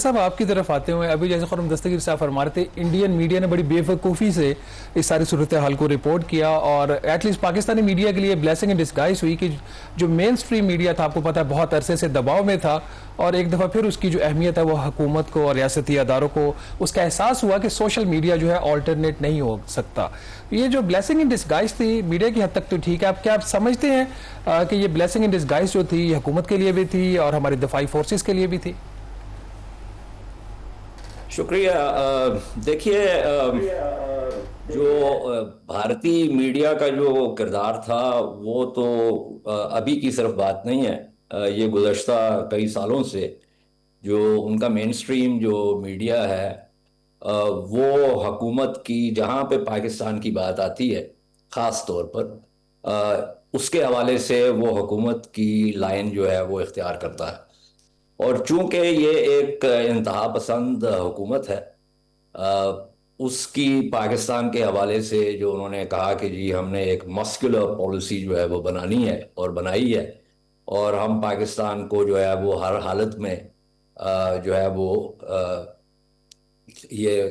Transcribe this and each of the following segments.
صاحب آپ کی طرف آتے ہوئے ابھی جیسے خرم دستگیر صاحب فرما رہے تھے انڈین میڈیا نے بڑی بے وقوفی سے اس ساری صورتحال کو رپورٹ کیا اور ایٹ لیسٹ پاکستانی میڈیا کے لیے بلیسنگ ان ڈسگائز ہوئی کہ جو مین اسٹریم میڈیا تھا آپ کو پتا ہے بہت عرصے سے دباؤ میں تھا اور ایک دفعہ پھر اس کی جو اہمیت ہے وہ حکومت کو اور ریاستی اداروں کو اس کا احساس ہوا کہ سوشل میڈیا جو ہے آلٹرنیٹ نہیں ہو سکتا. یہ جو بلیسنگ ان ڈسگائز تھی میڈیا کی حد تک تو ٹھیک ہے, آپ کیا سمجھتے ہیں کہ یہ بلیسنگ ان ڈسگائز جو تھی یہ حکومت کے لیے بھی تھی اور ہماری دفاعی فورسز کے لیے بھی تھی؟ شکریہ. دیکھیے جو بھارتی میڈیا کا جو کردار تھا وہ تو ابھی کی صرف بات نہیں ہے, یہ گزشتہ کئی سالوں سے جو ان کا مین سٹریم جو میڈیا ہے وہ حکومت کی جہاں پہ پاکستان کی بات آتی ہے خاص طور پر اس کے حوالے سے وہ حکومت کی لائن جو ہے وہ اختیار کرتا ہے. اور چونکہ یہ ایک انتہا پسند حکومت ہے, اس کی پاکستان کے حوالے سے جو انہوں نے کہا کہ جی ہم نے ایک مسکولر پالیسی جو ہے وہ بنانی ہے اور بنائی ہے, اور ہم پاکستان کو جو ہے وہ ہر حالت میں جو ہے وہ یہ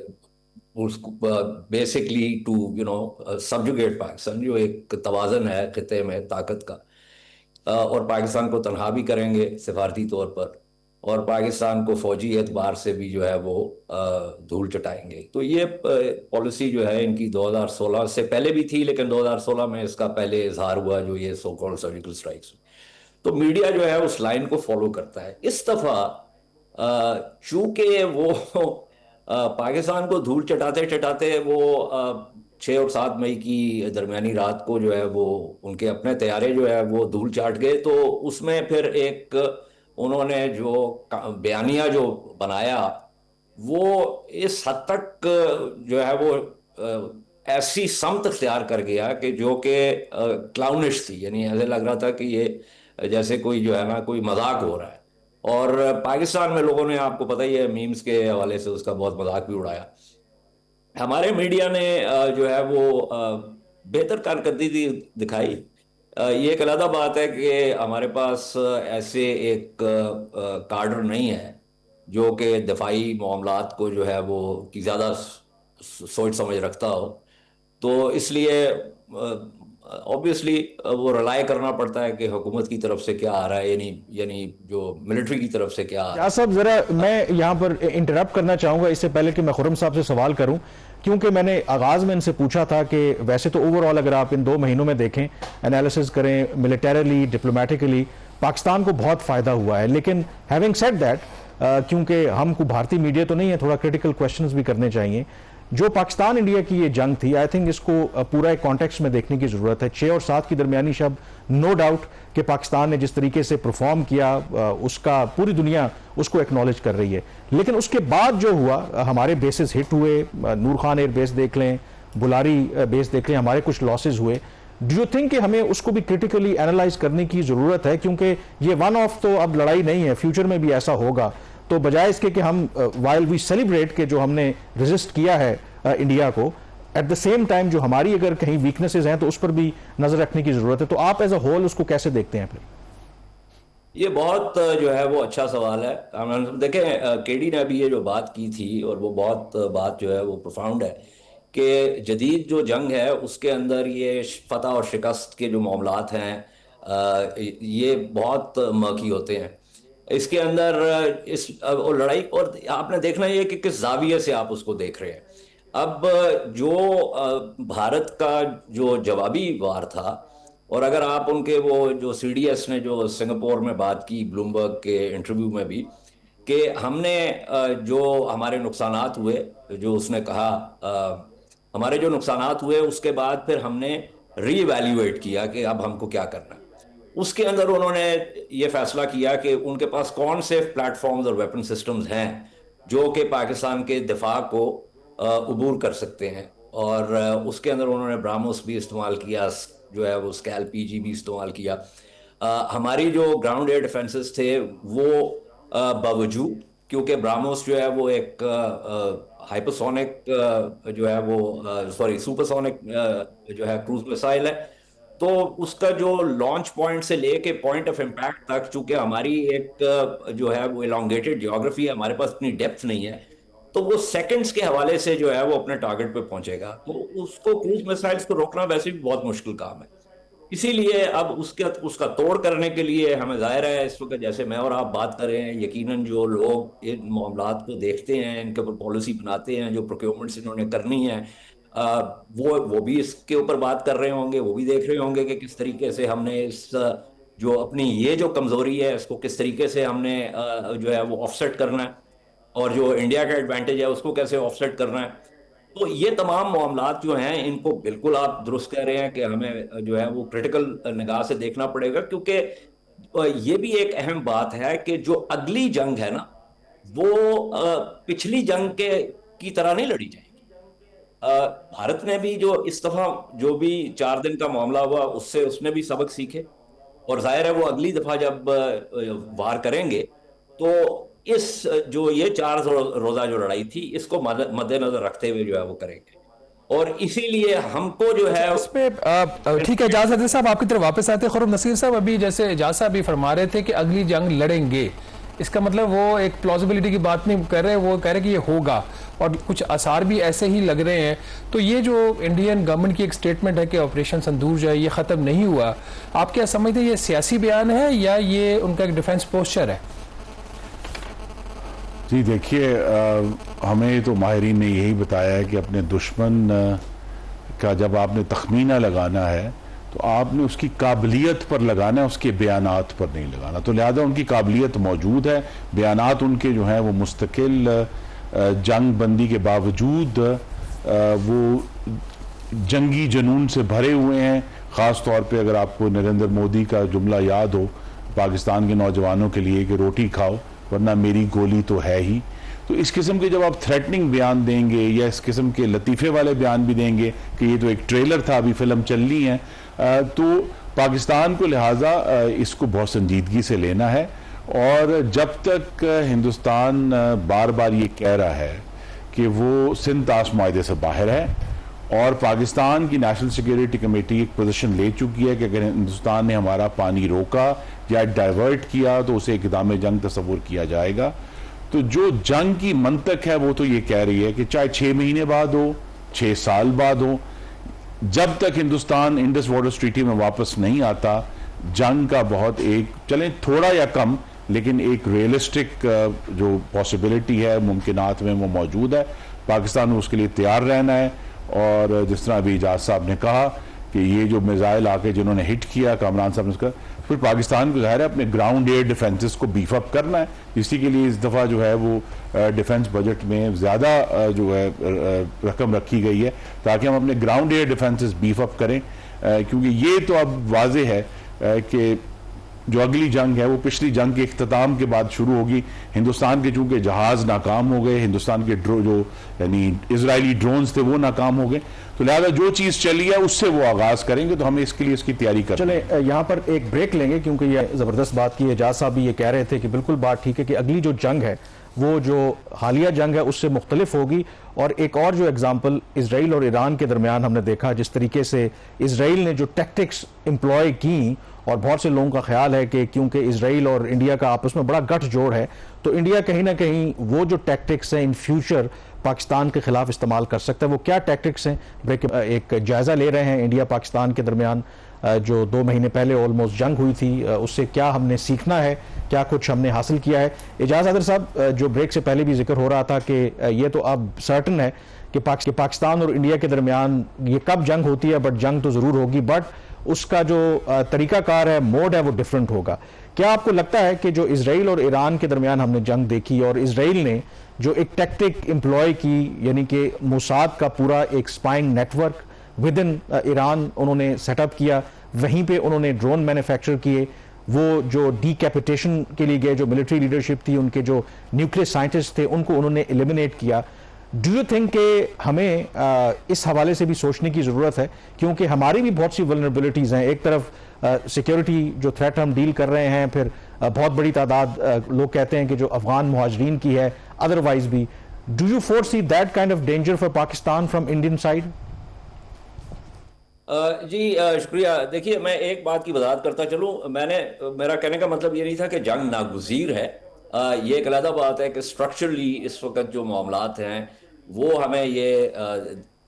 بیسکلی ٹو سبجوگیٹ پاکستان, جو ایک توازن ہے خطے میں طاقت کا, اور پاکستان کو تنہا بھی کریں گے سفارتی طور پر, اور پاکستان کو فوجی اعتبار سے بھی جو ہے وہ دھول چٹائیں گے. تو یہ پالیسی جو ہے ان کی 2016 سے پہلے بھی تھی, لیکن 2016 میں اس کا پہلے اظہار ہوا جو یہ سو کالڈ سرجیکل اسٹرائکس. تو میڈیا جو ہے اس لائن کو فالو کرتا ہے. اس دفعہ چونکہ وہ پاکستان کو دھول چٹاتے چٹاتے وہ 6 اور 7 مئی کی درمیانی رات کو جو ہے وہ ان کے اپنے طیارے جو ہے وہ دھول چاٹ گئے. تو اس میں پھر ایک انہوں نے جو بیانیہ جو بنایا وہ اس حد تک جو ہے وہ ایسی سمت اختیار کر گیا کہ جو کہ کلاؤنش تھی, یعنی ایسے لگ رہا تھا کہ یہ جیسے کوئی جو ہے نا کوئی مذاق ہو رہا ہے. اور پاکستان میں لوگوں نے آپ کو پتہ ہی ہے میمز کے حوالے سے اس کا بہت مذاق بھی اڑایا. ہمارے میڈیا نے جو ہے وہ بہتر کارکردگی دکھائی. یہ ایک علیحدہ بات ہے کہ ہمارے پاس ایسے ایک کارڈر نہیں ہے جو کہ دفاعی معاملات کو جو ہے وہ کی زیادہ سوچ سمجھ رکھتا ہو, تو اس لیے obviously وہ رلائے کرنا پڑتا ہے کہ حکومت کی طرف سے کیا آ رہا ہے, یعنی جو ملٹری کی طرف سے کیا آ رہا ہے. صاحب ذرا میں یہاں پر انٹرپٹ کرنا چاہوں گا اس سے پہلے کہ میں خرم صاحب سے سوال کروں, کیونکہ میں نے آغاز میں ان سے پوچھا تھا کہ ویسے تو اوورآل اگر آپ ان 2 مہینوں میں دیکھیں انالیسز کریں ملیٹریلی ڈپلومیٹیکلی پاکستان کو بہت فائدہ ہوا ہے. لیکن ہیونگ سیڈ دیٹ کیونکہ ہم کو بھارتی میڈیا تو نہیں ہے, تھوڑا کریٹیکل کویشچنز بھی کرنے چاہیے. جو پاکستان انڈیا کی یہ جنگ تھی آئی تھنک اس کو پورا ایک کانٹیکسٹ میں دیکھنے کی ضرورت ہے. 6 اور 7 کی درمیانی شب نو ڈاؤٹ کہ پاکستان نے جس طریقے سے پرفارم کیا اس کا پوری دنیا اس کو ایکنالج کر رہی ہے. لیکن اس کے بعد جو ہوا ہمارے بیسز ہٹ ہوئے, نور خان ایئر بیس دیکھ لیں, بلاری بیس دیکھ لیں, ہمارے کچھ لاسز ہوئے. ڈو یو تھنک کہ ہمیں اس کو بھی کریٹیکلی اینالائز کرنے کی ضرورت ہے, کیونکہ یہ ون آف تو اب لڑائی نہیں ہے, فیوچر میں بھی ایسا ہوگا. تو بجائے اس کے کہ ہم وائل وی سیلیبریٹ کہ جو ہم نے ریزسٹ کیا ہے انڈیا کو, ایٹ دا سیم ٹائم جو ہماری اگر کہیں ویکنسز ہیں تو اس پر بھی نظر رکھنے کی ضرورت ہے. تو آپ ایز اے ہول اس کو کیسے دیکھتے ہیں پھر؟ یہ بہت جو ہے وہ اچھا سوال ہے. دیکھیں کے ڈی نے ابھی یہ جو بات کی تھی اور وہ بہت بات جو ہے وہ پروفاؤنڈ ہے کہ جدید جو جنگ ہے اس کے اندر یہ فتح اور شکست کے جو معاملات ہیں یہ بہت مرکی ہوتے ہیں. اس کے اندر اس لڑائی اور آپ نے دیکھنا یہ کہ کس زاویے سے آپ اس کو دیکھ رہے ہیں. اب جو بھارت کا جو جوابی وار تھا, اور اگر آپ ان کے وہ جو سی ڈی ایس نے جو سنگاپور میں بات کی بلومبرگ کے انٹرویو میں بھی کہ ہم نے جو ہمارے نقصانات ہوئے, جو اس نے کہا ہمارے جو نقصانات ہوئے اس کے بعد پھر ہم نے ری ایویلیویٹ کیا کہ اب ہم کو کیا کرنا ہے. اس کے اندر انہوں نے یہ فیصلہ کیا کہ ان کے پاس کون سے پلیٹ فارمز اور ویپن سسٹمز ہیں جو کہ پاکستان کے دفاع کو عبور کر سکتے ہیں. اور اس کے اندر انہوں نے براموس بھی استعمال کیا, جو ہے وہ اسکیل پی جی بھی استعمال کیا. ہماری جو گراؤنڈ ایئر ڈیفنسز تھے وہ باوجود, کیونکہ براموس جو ہے وہ ایک ہائپرسونک جو ہے وہ سوری سپرسونک جو ہے کروز مسائل ہے, تو اس کا جو لانچ پوائنٹ سے لے کے پوائنٹ آف امپیکٹ تک، چونکہ ہماری ایک جو ہے وہ elongated جیوگرافی ہے، ہمارے پاس اتنی ڈیپتھ نہیں ہے، تو وہ سیکنڈز کے حوالے سے جو ہے وہ اپنے ٹارگٹ پہ پہنچے گا. تو اس کو کروز میسائلز کو روکنا ویسے بھی بہت مشکل کام ہے. اسی لیے اب اس کا توڑ کرنے کے لیے ہمیں ظاہر ہے اس وقت جیسے میں اور آپ بات کر رہے ہیں، یقیناً جو لوگ ان معاملات کو دیکھتے ہیں، ان کے اوپر پالیسی بناتے ہیں، جو پروکیورمنٹس انہوں نے کرنی ہے، وہ بھی اس کے اوپر بات کر رہے ہوں گے، وہ بھی دیکھ رہے ہوں گے کہ کس طریقے سے ہم نے اس جو اپنی یہ جو کمزوری ہے اس کو کس طریقے سے ہم نے جو ہے وہ آف سیٹ کرنا ہے، اور جو انڈیا کا ایڈوانٹیج ہے اس کو کیسے آف سیٹ کرنا ہے. تو یہ تمام معاملات جو ہیں ان کو بالکل آپ درست کہہ رہے ہیں کہ ہمیں جو ہے وہ کرٹیکل نگاہ سے دیکھنا پڑے گا، کیونکہ یہ بھی ایک اہم بات ہے کہ جو اگلی جنگ ہے نا وہ پچھلی جنگ کی طرح نہیں لڑی جائے گی. بھارت نے بھی جو اس دفعہ جو بھی 4 دن کا معاملہ ہوا اس نے بھی سبق سیکھے، اور ظاہر ہے وہ اگلی دفعہ جب وار کریں گے تو اس جو یہ 4 روزہ جو لڑائی تھی اس کو مد نظر رکھتے ہوئے جو ہے وہ کریں گے. اور اسی لیے ہم کو جو ہے اس پہ ٹھیک ہے اجاز عادل صاحب آپ کی طرف واپس آتے ہیں. خرم نصیر صاحب ابھی جیسے اجاز صاحب بھی فرما رہے تھے کہ اگلی جنگ لڑیں گے، اس کا مطلب وہ ایک پلازیبلٹی کی بات نہیں کر رہے، وہ کہہ رہے کہ یہ ہوگا، اور کچھ آثار بھی ایسے ہی لگ رہے ہیں. تو یہ جو انڈین گورنمنٹ کی ایک سٹیٹمنٹ ہے کہ آپریشن سندور جو ہے یہ ختم نہیں ہوا، آپ کیا سمجھتے ہیں یہ سیاسی بیان ہے یا یہ ان کا ایک ڈیفنس پوسچر ہے؟ جی دیکھیے، ہمیں تو ماہرین نے یہی بتایا ہے کہ اپنے دشمن کا جب آپ نے تخمینہ لگانا ہے تو آپ نے اس کی قابلیت پر لگانا ہے، اس کے بیانات پر نہیں لگانا. تو لہذا ان کی قابلیت موجود ہے، بیانات ان کے جو ہیں وہ مستقل جنگ بندی کے باوجود وہ جنگی جنون سے بھرے ہوئے ہیں. خاص طور پہ اگر آپ کو نریندر مودی کا جملہ یاد ہو پاکستان کے نوجوانوں کے لیے کہ روٹی کھاؤ ورنہ میری گولی تو ہے ہی. تو اس قسم کے جب آپ تھریٹننگ بیان دیں گے یا اس قسم کے لطیفے والے بیان بھی دیں گے کہ یہ تو ایک ٹریلر تھا، ابھی فلم چلنی ہے، تو پاکستان کو لہٰذا اس کو بہت سنجیدگی سے لینا ہے. اور جب تک ہندوستان بار بار یہ کہہ رہا ہے کہ وہ سندھ طاس معاہدے سے باہر ہے، اور پاکستان کی نیشنل سیکیورٹی کمیٹی ایک پوزیشن لے چکی ہے کہ اگر ہندوستان نے ہمارا پانی روکا یا ڈائیورٹ کیا تو اسے اقدام جنگ تصور کیا جائے گا. تو جو جنگ کی منطق ہے وہ تو یہ کہہ رہی ہے کہ چاہے 6 مہینے بعد ہو، 6 سال بعد ہو، جب تک ہندوستان انڈس واٹرز ٹریٹی میں واپس نہیں آتا، جنگ کا بہت ایک چلیں تھوڑا یا کم لیکن ایک ریئلسٹک جو پاسبلٹی ہے ممکنات میں وہ موجود ہے. پاکستان میں اس کے لیے تیار رہنا ہے. اور جس طرح ابھی اجاز صاحب نے کہا کہ یہ جو میزائل آ کے جنہوں نے ہٹ کیا، کامران صاحب نے اس کا پھر پاکستان کو ظاہر ہے اپنے گراؤنڈ ایئر ڈیفنسز کو بیف اپ کرنا ہے. اسی کے لیے اس دفعہ جو ہے وہ ڈیفنس بجٹ میں زیادہ جو ہے رقم رکھی گئی ہے تاکہ ہم اپنے گراؤنڈ ایئر ڈیفنسز بیف اپ کریں، کیونکہ یہ تو اب واضح ہے کہ جو اگلی جنگ ہے وہ پچھلی جنگ کے اختتام کے بعد شروع ہوگی. ہندوستان کے چونکہ جہاز ناکام ہو گئے، ہندوستان کے جو یعنی اسرائیلی ڈرونز تھے وہ ناکام ہو گئے، تو لہذا جو چیز چلی ہے اس سے وہ آغاز کریں گے. تو ہمیں اس کے لیے اس کی تیاری کریں. چلیں یہاں پر ایک بریک لیں گے کیونکہ یہ زبردست بات کی. اجاز صاحب بھی یہ کہہ رہے تھے کہ بالکل بات ٹھیک ہے کہ اگلی جو جنگ ہے وہ جو حالیہ جنگ ہے اس سے مختلف ہوگی. اور ایک اور جو اگزامپل اسرائیل اور ایران کے درمیان ہم نے دیکھا جس طریقے سے اسرائیل نے جو ٹیکٹکس امپلوائے کی، اور بہت سے لوگوں کا خیال ہے کہ کیونکہ اسرائیل اور انڈیا کا آپس میں بڑا گٹھ جوڑ ہے تو انڈیا کہیں نہ کہیں وہ جو ٹیکٹکس ہیں ان فیوچر پاکستان کے خلاف استعمال کر سکتا ہے. وہ کیا ٹیکٹکس ہیں، ایک جائزہ لے رہے ہیں انڈیا پاکستان کے درمیان جو 2 مہینے پہلے آلموسٹ جنگ ہوئی تھی، اس سے کیا ہم نے سیکھنا ہے، کیا کچھ ہم نے حاصل کیا ہے. اجاز عادل صاحب، جو بریک سے پہلے بھی ذکر ہو رہا تھا کہ یہ تو اب سرٹن ہے کہ پاکستان اور انڈیا کے درمیان یہ کب جنگ ہوتی ہے، بٹ جنگ تو ضرور ہوگی، بٹ اس کا جو طریقہ کار ہے، موڈ ہے، وہ ڈیفرنٹ ہوگا. کیا آپ کو لگتا ہے کہ جو اسرائیل اور ایران کے درمیان ہم نے جنگ دیکھی اور اسرائیل نے جو ایک ٹیکٹک امپلوائے کی، یعنی کہ موساد کا پورا ایک spying network with in Iran انہوں نے سیٹ اپ کیا، وہیں پہ انہوں نے ڈرون مینوفیکچر کیے، وہ جو ڈی کیپیٹیشن کے لیے گئے جو ملٹری لیڈرشپ تھی، ان کے جو نیوکلیئر سائنٹسٹ تھے ان کو انہوں نے ایلیمنیٹ کیا. ڈو یو تھنک کہ ہمیں اس حوالے سے بھی سوچنے کی ضرورت ہے، کیونکہ ہماری بھی بہت سی ولنریبلٹیز ہیں. ایک طرف سیکیورٹی جو تھریٹ ہم ڈیل کر رہے ہیں، پھر بہت بڑی تعداد لوگ کہتے ہیں کہ جو افغان مہاجرین کی ہے، ادروائز بھی. Do you foresee that kind of danger for Pakistan from Indian side? جی شکریہ. دیکھیے میں ایک بات کی وضاحت کرتا چلوں. میرا کہنے کا مطلب یہ نہیں تھا کہ جنگ ناگزیر ہے. یہ ایک علیحدہ بات ہے کہ اسٹرکچرلی اس وقت جو معاملات ہیں وہ ہمیں یہ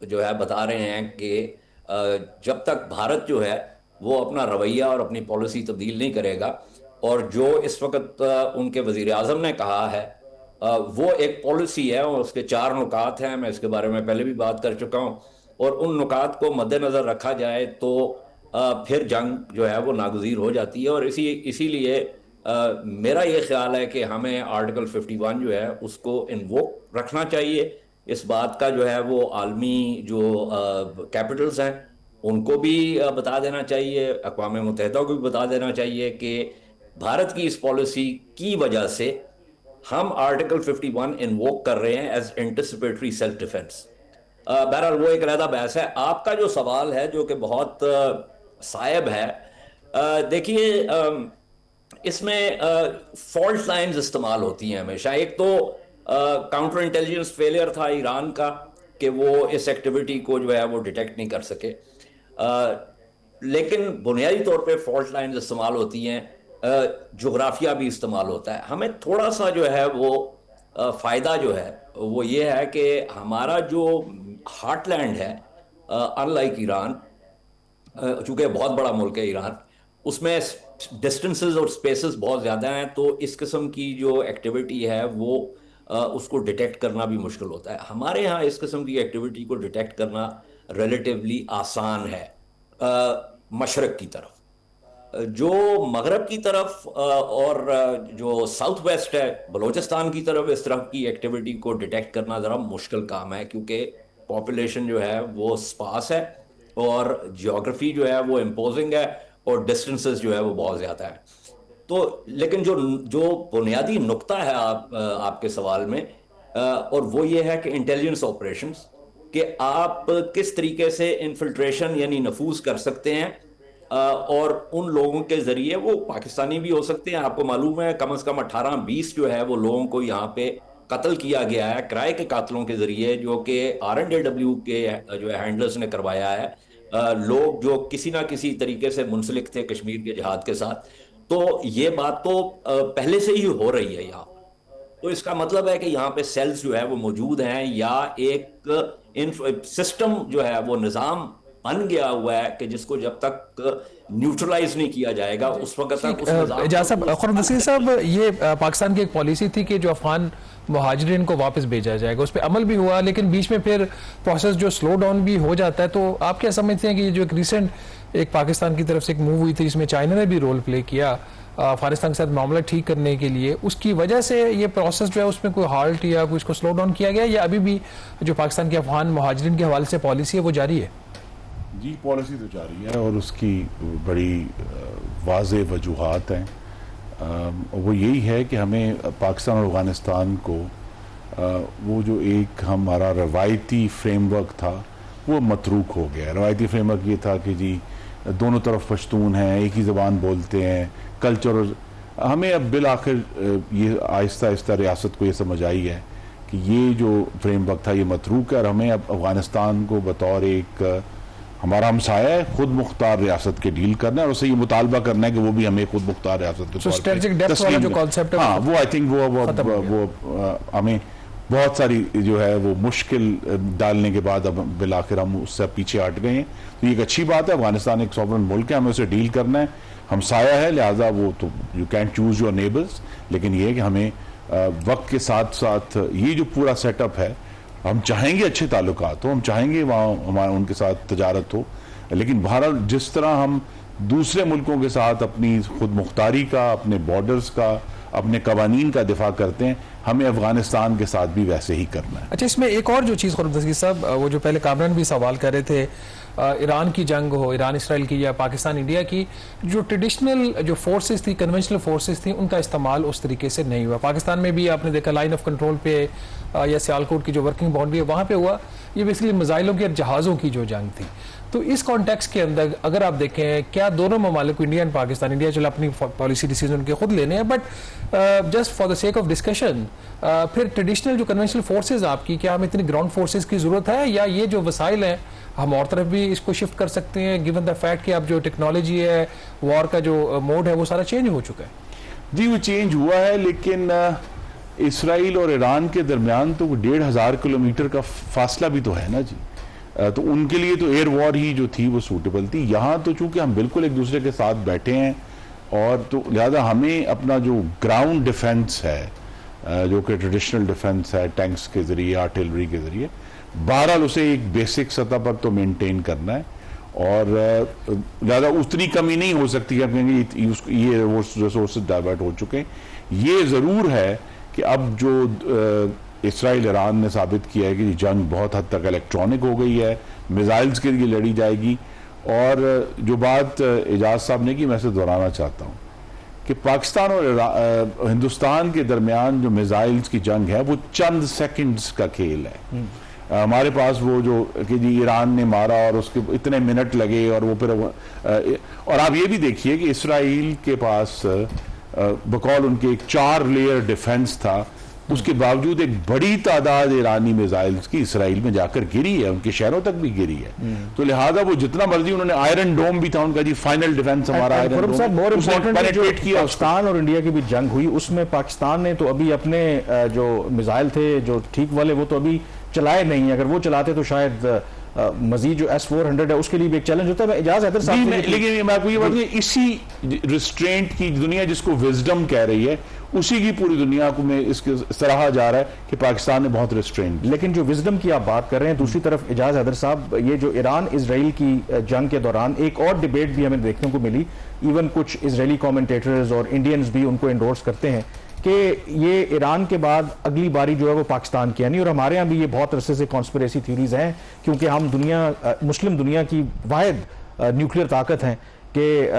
جو ہے بتا رہے ہیں کہ جب تک بھارت جو ہے وہ اپنا رویہ اور اپنی پالیسی تبدیل نہیں کرے گا، اور جو اس وقت ان کے وزیر اعظم نے کہا ہے وہ ایک پالیسی ہے اور اس کے 4 نکات ہیں. میں اس کے بارے میں پہلے بھی بات کر چکا ہوں، اور ان نکات کو مد نظر رکھا جائے تو پھر جنگ جو ہے وہ ناگزیر ہو جاتی ہے. اور اسی لیے میرا یہ خیال ہے کہ ہمیں آرٹیکل 51 جو ہے اس کو انووک رکھنا چاہیے. اس بات کا جو ہے وہ عالمی جو کیپٹلز ہیں ان کو بھی بتا دینا چاہیے، اقوام متحدہ کو بھی بتا دینا چاہیے کہ بھارت کی اس پالیسی کی وجہ سے ہم آرٹیکل 51 انووک کر رہے ہیں ایز اینٹیسپیٹری سیلف ڈیفense. بہرحال وہ ایک علیحدہ بحث ہے. آپ کا جو سوال ہے جو کہ بہت صائب ہے، دیکھیے اس میں فالٹ لائنز استعمال ہوتی ہیں ہمیشہ. ایک تو کاؤنٹر انٹیلیجنس فیلئر تھا ایران کا کہ وہ اس ایکٹیویٹی کو جو ہے وہ ڈیٹیکٹ نہیں کر سکے، لیکن بنیادی طور پہ فالٹ لائنز استعمال ہوتی ہیں. جغرافیہ بھی استعمال ہوتا ہے. ہمیں تھوڑا سا جو ہے وہ فائدہ جو ہے وہ یہ ہے کہ ہمارا جو ہارٹ لینڈ ہے ان لائک ایران، چونکہ بہت بڑا ملک ہے ایران، اس میں ڈسٹنسز اور سپیسز بہت زیادہ ہیں، تو اس قسم کی جو ایکٹیویٹی ہے وہ اس کو ڈیٹیکٹ کرنا بھی مشکل ہوتا ہے. ہمارے ہاں اس قسم کی ایکٹیویٹی کو ڈیٹیکٹ کرنا ریلیٹیولی آسان ہے مشرق کی طرف. جو مغرب کی طرف اور جو ساؤتھ ویسٹ ہے بلوچستان کی طرف، اس طرح کی ایکٹیویٹی کو ڈیٹیکٹ کرنا ذرا مشکل کام ہے، کیونکہ پاپولیشن جو ہے وہ سپاس ہے اور جیوگرافی جو ہے وہ امپوزنگ ہے اور ڈسٹنسز جو ہے وہ بہت زیادہ ہے. تو لیکن جو بنیادی نقطہ ہے آپ کے سوال میں، اور وہ یہ ہے کہ انٹیلیجنس آپریشنز، کہ آپ کس طریقے سے انفلٹریشن یعنی نفوذ کر سکتے ہیں، اور ان لوگوں کے ذریعے وہ پاکستانی بھی ہو سکتے ہیں. آپ کو معلوم ہے کم از کم 18-20 جو ہے وہ لوگوں کو یہاں پہ قتل کیا گیا ہے کرائے کے قاتلوں کے ذریعے، جو کہ RNJW کے جو ہے ہینڈلرز نے کروایا ہے، لوگ جو کسی نہ کسی طریقے سے منسلک تھے کشمیر کے جہاد کے ساتھ. تو یہ بات تو پہلے سے ہی ہو رہی ہے یہاں. تو اس کا مطلب ہے کہ یہاں پہ سیلز جو ہے وہ موجود ہیں، یا ایک سسٹم جو ہے وہ نظام بن گیا ہوا ہے کہ جس کو جب تک نیوٹرلائز نہیں کیا جائے گا اس وقت تک اس نظام اجاز صاحب، خرم نصیر صاحب، یہ پاکستان کی ایک پالیسی تھی کہ جو افغان مہاجرین کو واپس بھیجا جائے گا، اس پہ عمل بھی ہوا، لیکن بیچ میں پھر پروسیس جو سلو ڈاؤن بھی ہو جاتا ہے. تو آپ کیا سمجھتے ہیں کہ یہ جو ایک ریسنٹ ایک پاکستان کی طرف سے ایک موو ہوئی تھی، اس میں چائنا نے بھی رول پلے کیا افغانستان کے ساتھ معاملہ ٹھیک کرنے کے لیے، اس کی وجہ سے یہ پروسیس جو ہے اس میں کوئی ہالٹ یا کوئی اس کو سلو ڈاؤن کیا گیا، یا ابھی بھی جو پاکستان کے افغان مہاجرین کے حوالے سے پالیسی ہے وہ جاری ہے؟ جی پالیسی تو جاری ہے اور اس کی بڑی واضح وجوہات ہیں. وہ یہی ہے کہ ہمیں پاکستان اور افغانستان کو وہ جو ایک ہمارا روایتی فریم ورک تھا وہ متروک ہو گیا. روایتی فریم ورک یہ تھا کہ جی دونوں طرف پشتون ہیں، ایک ہی زبان بولتے ہیں، کلچر. ہمیں اب بالآخر یہ آہستہ آہستہ ریاست کو یہ سمجھ آئی ہے کہ یہ جو فریم ورک تھا یہ متروک ہے، اور ہمیں اب افغانستان کو بطور ایک ہمارا ہمسایہ ہے خود مختار ریاست کے ڈیل کرنا ہے، اور اسے یہ مطالبہ کرنا ہے کہ وہ بھی ہمیں خود مختار ریاست کے طور پہ تسلیم. ہاں وہ آئی تھنک وہ ہمیں بہت ساری جو ہے وہ مشکل ڈالنے کے بعد اب بالآخر ہم اس سے پیچھے ہٹ گئے ہیں. تو یہ ایک اچھی بات ہے. افغانستان ایک سوورن ملک ہے، ہمیں اسے ڈیل کرنا ہے، ہمسایہ ہے، لہٰذا وہ تو you can choose your neighbours. لیکن یہ کہ ہمیں وقت کے ساتھ ساتھ یہ جو پورا سیٹ اپ ہے، ہم چاہیں گے اچھے تعلقات ہو، ہم چاہیں گے وہاں ہمارا ان کے ساتھ تجارت ہو، لیکن بہرحال جس طرح ہم دوسرے ملکوں کے ساتھ اپنی خود مختاری کا، اپنے بارڈرز کا، اپنے قوانین کا دفاع کرتے ہیں، ہمیں افغانستان کے ساتھ بھی ویسے ہی کرنا ہے. اچھا، اس میں ایک اور جو چیز خرم نصیر صاحب، وہ جو پہلے کامران بھی سوال کر رہے تھے، ایران کی جنگ ہو، ایران اسرائیل کی یا پاکستان انڈیا کی، جو ٹریڈیشنل جو فورسز تھی، کنونشنل فورسز تھیں، ان کا استعمال اس طریقے سے نہیں ہوا. پاکستان میں بھی آپ نے دیکھا لائن آف کنٹرول پہ یا سیالکوٹ کی جو ورکنگ باؤنڈری ہے وہاں پہ ہوا. یہ بیسیکلی میزائلوں کے اور جہازوں کی جو جنگ تھی. تو اس کانٹیکس کے اندر اگر آپ دیکھیں کیا دونوں ممالک کو انڈیا اینڈ پاکستان, انڈیا چلو اپنی پالیسی ڈیسیزن کے خود لینے ہیں, but just for the sake of discussion پھر ٹریڈیشنل جو کنونشنل فورسز آپ کی, کیا ہم اتنی گراؤنڈ فورسز کی ضرورت ہے, یا یہ جو وسائل ہیں ہم اور طرف بھی اس کو شفٹ کر سکتے ہیں گیون دا فیکٹ کہ اب جو ٹیکنالوجی ہے, وار کا جو موڈ ہے وہ سارا چینج ہو چکا ہے؟ جی وہ چینج ہوا ہے, لیکن اسرائیل اور ایران کے درمیان تو 1,500 کلومیٹر کا فاصلہ بھی تو ہے نا جی. تو ان کے لیے تو ایئر وار ہی جو تھی وہ سوٹیبل تھی. یہاں تو چونکہ ہم بالکل ایک دوسرے کے ساتھ بیٹھے ہیں, اور تو لہذا ہمیں اپنا جو گراؤنڈ ڈیفنس ہے, جو کہ ٹریڈیشنل ڈیفنس ہے ٹینکس کے ذریعے, آرٹلری کے ذریعے, بہرحال اسے ایک بیسک سطح پر تو مینٹین کرنا ہے. اور لہذا اتنی کمی نہیں ہو سکتی کہ یہ ریسورسز ڈائیورٹ ہو چکے ہیں. یہ ضرور ہے کہ اب جو اسرائیل ایران نے ثابت کیا ہے کہ جنگ بہت حد تک الیکٹرانک ہو گئی ہے, میزائلز کے لیے لڑی جائے گی. اور جو بات اعجاز صاحب نے کی, میں اسے دہرانا چاہتا ہوں کہ پاکستان اور ہندوستان کے درمیان جو میزائلز کی جنگ ہے وہ چند سیکنڈز کا کھیل ہے. ہمارے پاس وہ جو کہ جی ایران نے مارا اور اس کے اتنے منٹ لگے, اور وہ پھر اور آپ یہ بھی دیکھیے کہ اسرائیل کے پاس بقول ان کے ایک 4 لیئر ڈیفنس تھا, اس کے باوجود ایک بڑی تعداد ایرانی میزائلز کی اسرائیل میں جا کر گری ہے, ان کے شہروں تک بھی گری ہے. تو لہٰذا وہ جتنا مرضی, انہوں نے آئرن ڈوم بھی تھا ان کا جی, فائنل ڈیفنس ہمارا آئرن ڈوم, پاکستان اور انڈیا کی بھی جنگ ہوئی, اس میں پاکستان نے تو ابھی اپنے جو میزائل تھے جو ٹھیک والے وہ تو ابھی چلائے نہیں. اگر وہ چلاتے تو شاید مزید جو S-400 ہے اس کے لیے بھی ایک چیلنج ہوتا ہے. میں اجاز حیدر صاحب, لیکن میں آپ کو یہ بات کہ اسی ریسٹرینٹ کی دنیا جس کو وزڈم کہہ رہی ہے, اسی کی پوری دنیا کو میں اس کے سراہا جا رہا ہے کہ پاکستان نے بہت ریسٹرینٹ. لیکن جو وزڈم کی آپ بات کر رہے ہیں, دوسری طرف اجاز حیدر صاحب, یہ جو ایران اسرائیل کی جنگ کے دوران ایک اور ڈیبیٹ بھی ہمیں دیکھنے کو ملی, ایون کچھ اسرائیلی کامنٹیٹرز اور انڈینز بھی ان کو انڈورس کرتے ہیں کہ یہ ایران کے بعد اگلی باری جو ہے وہ پاکستان کی ہے نہیں. اور ہمارے ہاں بھی یہ بہت عرصے سے کانسپریسی تھیوریز ہیں, کیونکہ ہم مسلم دنیا کی واحد نیوکلیر طاقت ہیں کہ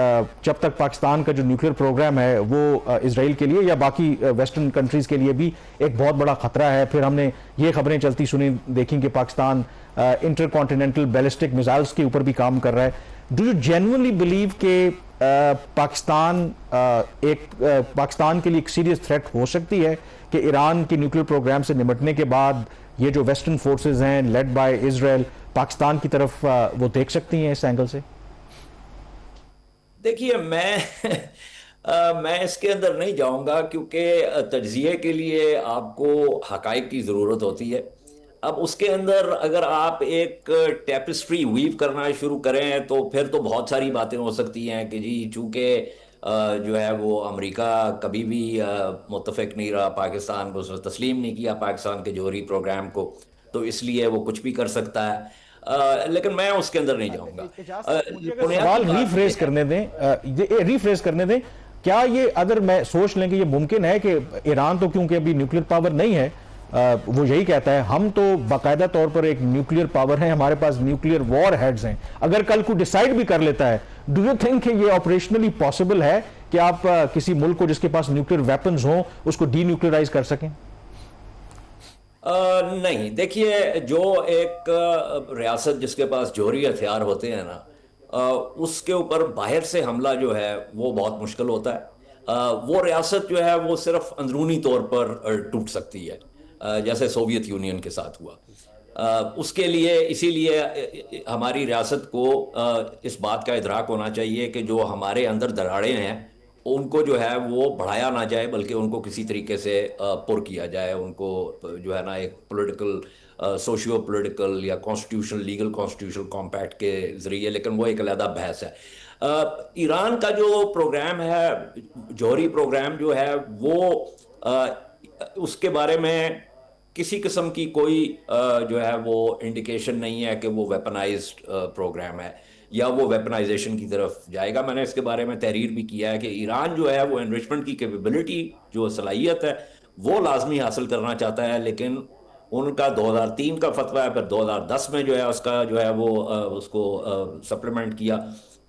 جب تک پاکستان کا جو نیوکلیر پروگرام ہے وہ اسرائیل کے لیے یا باقی ویسٹرن کنٹریز کے لیے بھی ایک بہت بڑا خطرہ ہے. پھر ہم نے یہ خبریں چلتی سنی دیکھیں کہ Pakistan intercontinental ballistic missiles کے اوپر بھی کام کر رہا ہے. ڈو یو جینوئنلی بلیو کہ پاکستان کے لیے ایک سیریس تھریٹ ہو سکتی ہے کہ ایران کے نیوکلیر پروگرام سے نمٹنے کے بعد یہ جو ویسٹرن فورسز ہیں لیڈ بائی اسرائیل پاکستان کی طرف وہ دیکھ سکتی ہیں اس اینگل سے؟ دیکھیے میں اس کے اندر نہیں جاؤں گا, کیونکہ تجزیے کے لیے آپ کو حقائق کی ضرورت ہوتی ہے. اب اس کے اندر اگر آپ ایک ٹیپسٹری ویو کرنا شروع کریں تو پھر تو بہت ساری باتیں ہو سکتی ہیں کہ جی چونکہ جو ہے وہ امریکہ کبھی بھی متفق نہیں رہا پاکستان کو, تسلیم نہیں کیا پاکستان کے جوہری پروگرام کو, تو اس لیے وہ کچھ بھی کر سکتا ہے. لیکن میں اس کے اندر نہیں جاؤں گا. سوال ریفریز کرنے دیں, کیا یہ اگر میں سوچ لیں کہ یہ ممکن ہے کہ ایران تو کیونکہ ابھی نیوکلیر پاور نہیں ہے, وہ یہی کہتا ہے ہم تو باقاعدہ طور پر ایک نیوکلیر پاور ہیں, ہمارے پاس نیوکلیر وار ہیڈز ہیں, اگر کل کو ڈیسائیڈ بھی کر لیتا ہے, ڈو یو تھنک کہ یہ آپریشنلی پاسبل ہے کہ آپ کسی ملک کو جس کے پاس نیوکلیر ویپنز ہوں اس کو ڈی نیوکلیرائز کر سکیں؟ نہیں, دیکھیے جو ایک ریاست جس کے پاس جوہری ہتھیار ہوتے ہیں نا, اس کے اوپر باہر سے حملہ جو ہے وہ بہت مشکل ہوتا ہے. وہ ریاست جو ہے وہ صرف اندرونی طور پر ٹوٹ سکتی ہے, جیسے سوویت یونین کے ساتھ ہوا. اس کے لیے اسی لیے ہماری ریاست کو اس بات کا ادراک ہونا چاہیے کہ جو ہمارے اندر دراڑیں ہیں ان کو جو ہے وہ بڑھایا نہ جائے, بلکہ ان کو کسی طریقے سے پر کیا جائے. ان کو جو ہے نا ایک پولیٹیکل سوشیو پولیٹیکل یا کانسٹیٹیوشنل لیگل کانسٹیٹیوشنل کمپیکٹ کے ذریعے, لیکن وہ ایک علیحدہ بحث ہے. ایران کا جو پروگرام ہے, جوہری پروگرام جو ہے, وہ اس کے بارے میں کسی قسم کی کوئی جو ہے وہ انڈیکیشن نہیں ہے کہ وہ ویپنائزڈ پروگرام ہے یا وہ ویپنائزیشن کی طرف جائے گا. میں نے اس کے بارے میں تحریر بھی کیا ہے کہ ایران جو ہے وہ انریچمنٹ کی کیپیبلٹی, جو صلاحیت ہے, وہ لازمی حاصل کرنا چاہتا ہے, لیکن ان کا 2003 کا فتویٰ ہے, پھر 2010 میں جو ہے اس کا جو ہے وہ اس کو سپلیمنٹ کیا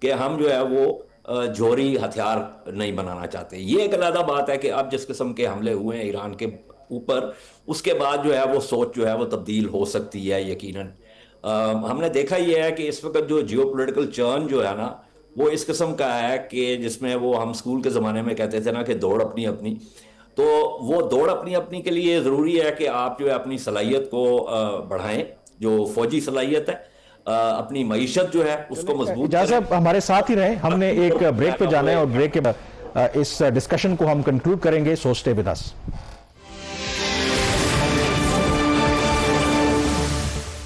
کہ ہم جو ہے وہ جوہری ہتھیار نہیں بنانا چاہتے. یہ ایک علیحدہ بات ہے کہ اب جس قسم کے حملے ہوئے ہیں ایران کے اوپر, اس کے بعد جو ہے وہ سوچ جو ہے وہ تبدیل ہو سکتی ہے یقیناً. ہم نے دیکھا یہ ہے کہ اس وقت جو جیو پولیٹیکل چرن جو ہے نا وہ اس قسم کا ہے کہ جس میں وہ ہم اسکول کے زمانے میں کہتے تھے نا کہ دوڑ اپنی اپنی، تو وہ دوڑ اپنی اپنی کے لیے ضروری ہے کہ آپ جو ہے اپنی صلاحیت کو بڑھائیں، جو فوجی صلاحیت ہے، اپنی معیشت جو ہے اس کو مضبوط اجازت صاحب ہمارے ساتھ ہی رہیں، ہم نے ایک بریک پہ جانا ہے اور بریک کے بعد اس ڈسکشن کو ہم کنکلوڈ کریں گے. So stay with us.